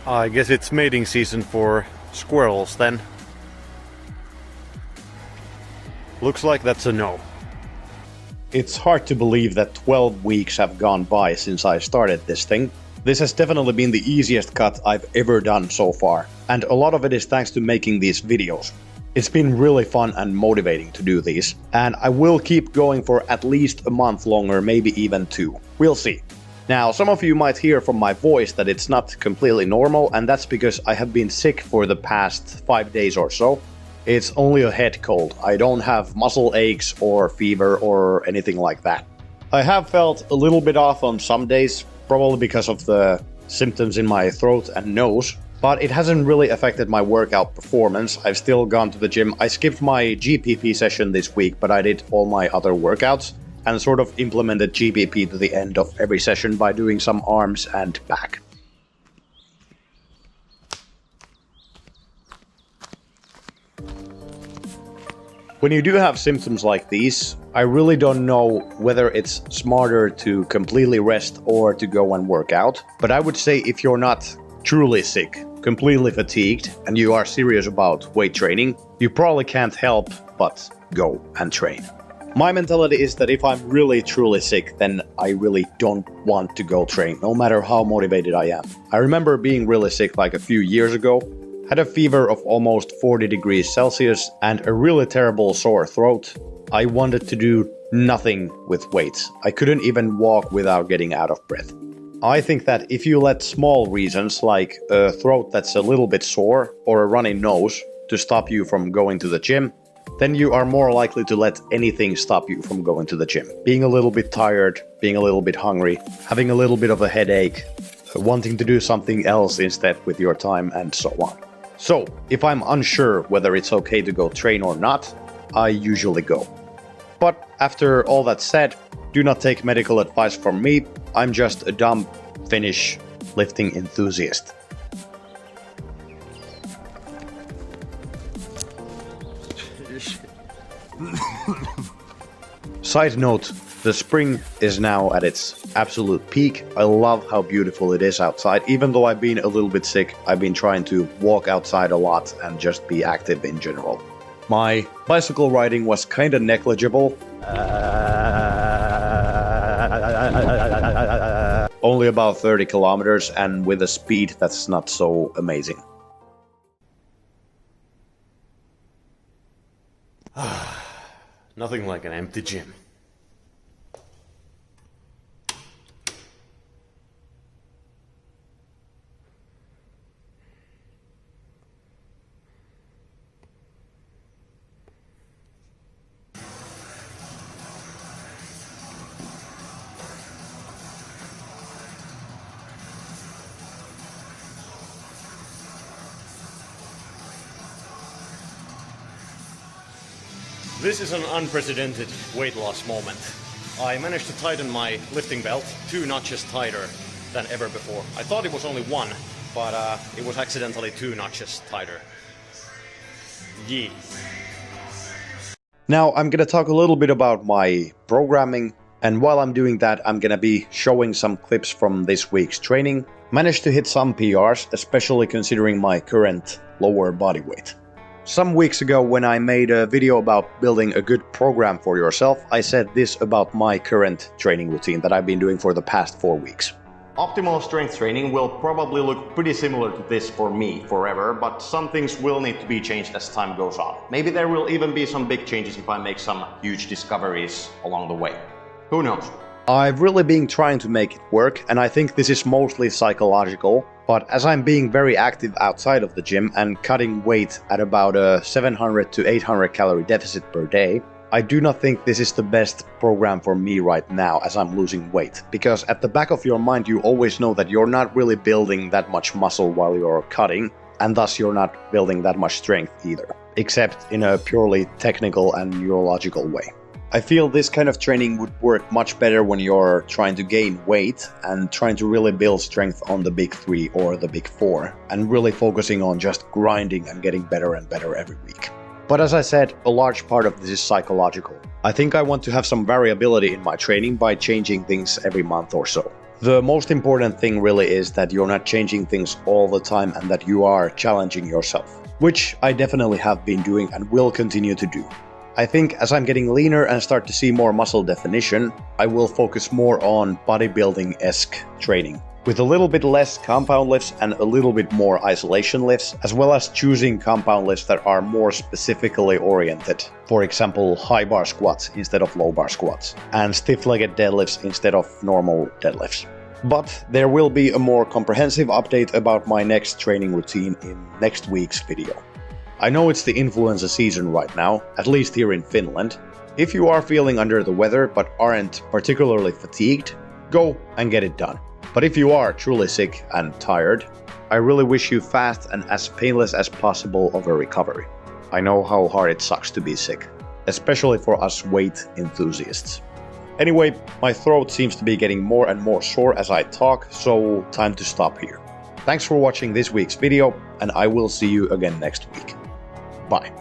I guess it's mating season for squirrels then. Looks like that's a no. It's hard to believe that 12 weeks have gone by since I started this thing. This has definitely been the easiest cut I've ever done so far, and a lot of it is thanks to making these videos. It's been really fun and motivating to do these, and I will keep going for at least a month longer, maybe even 2. We'll see. Now, some of you might hear from my voice that it's not completely normal, and that's because I have been sick for the past 5 days or so. It's only a head cold. I don't have muscle aches or fever or anything like that. I have felt a little bit off on some days, probably because of the symptoms in my throat and nose, but it hasn't really affected my workout performance. I've still gone to the gym. I skipped my GPP session this week, but I did all my other workouts and sort of implemented GPP to the end of every session by doing some arms and back. When you do have symptoms like these, I really don't know whether it's smarter to completely rest or to go and work out. But I would say if you're not truly sick, completely fatigued, and you are serious about weight training, you probably can't help but go and train. My mentality is that if I'm really truly sick, then I really don't want to go train, no matter how motivated I am. I remember being really sick like a few years ago, had a fever of almost 40 degrees Celsius and a really terrible sore throat. I wanted to do nothing with weights. I couldn't even walk without getting out of breath. I think that if you let small reasons like a throat that's a little bit sore or a runny nose to stop you from going to the gym, then you are more likely to let anything stop you from going to the gym. Being a little bit tired, being a little bit hungry, having a little bit of a headache, wanting to do something else instead with your time, and so on. So, if I'm unsure whether it's okay to go train or not, I usually go. But after all that said, do not take medical advice from me. I'm just a dumb Finnish lifting enthusiast. Side note, the spring is now at its absolute peak. I love how beautiful it is outside. Even though I've been a little bit sick, I've been trying to walk outside a lot and just be active in general. My bicycle riding was kinda negligible. Only about 30 kilometers and with a speed that's not so amazing. Nothing like an empty gym. This is an unprecedented weight loss moment. I managed to tighten my lifting belt 2 notches tighter than ever before. I thought it was only 1, but it was accidentally 2 notches tighter. Yeah. Now I'm gonna talk a little bit about my programming, and while I'm doing that, I'm gonna be showing some clips from this week's training. Managed to hit some PRs, especially considering my current lower body weight. Some weeks ago when I made a video about building a good program for yourself, I said this about my current training routine that I've been doing for the past 4 weeks. Optimal strength training will probably look pretty similar to this for me forever, but some things will need to be changed as time goes on. Maybe there will even be some big changes if I make some huge discoveries along the way. Who knows? I've really been trying to make it work, and I think this is mostly psychological, but as I'm being very active outside of the gym and cutting weight at about a 700 to 800 calorie deficit per day, I do not think this is the best program for me right now as I'm losing weight. Because at the back of your mind you always know that you're not really building that much muscle while you're cutting, and thus you're not building that much strength either, except in a purely technical and neurological way. I feel this kind of training would work much better when you're trying to gain weight and trying to really build strength on the big 3 or the big 4, and really focusing on just grinding and getting better and better every week. But as I said, a large part of this is psychological. I think I want to have some variability in my training by changing things every month or so. The most important thing really is that you're not changing things all the time and that you are challenging yourself, which I definitely have been doing and will continue to do. I think as I'm getting leaner and start to see more muscle definition, I will focus more on bodybuilding-esque training, with a little bit less compound lifts and a little bit more isolation lifts, as well as choosing compound lifts that are more specifically oriented. For example, high bar squats instead of low bar squats, and stiff-legged deadlifts instead of normal deadlifts. But there will be a more comprehensive update about my next training routine in next week's video. I know it's the influenza season right now, at least here in Finland. If you are feeling under the weather but aren't particularly fatigued, go and get it done. But if you are truly sick and tired, I really wish you fast and as painless as possible of a recovery. I know how hard it sucks to be sick, especially for us weight enthusiasts. Anyway, my throat seems to be getting more and more sore as I talk, so time to stop here. Thanks for watching this week's video, and I will see you again next week. Bye.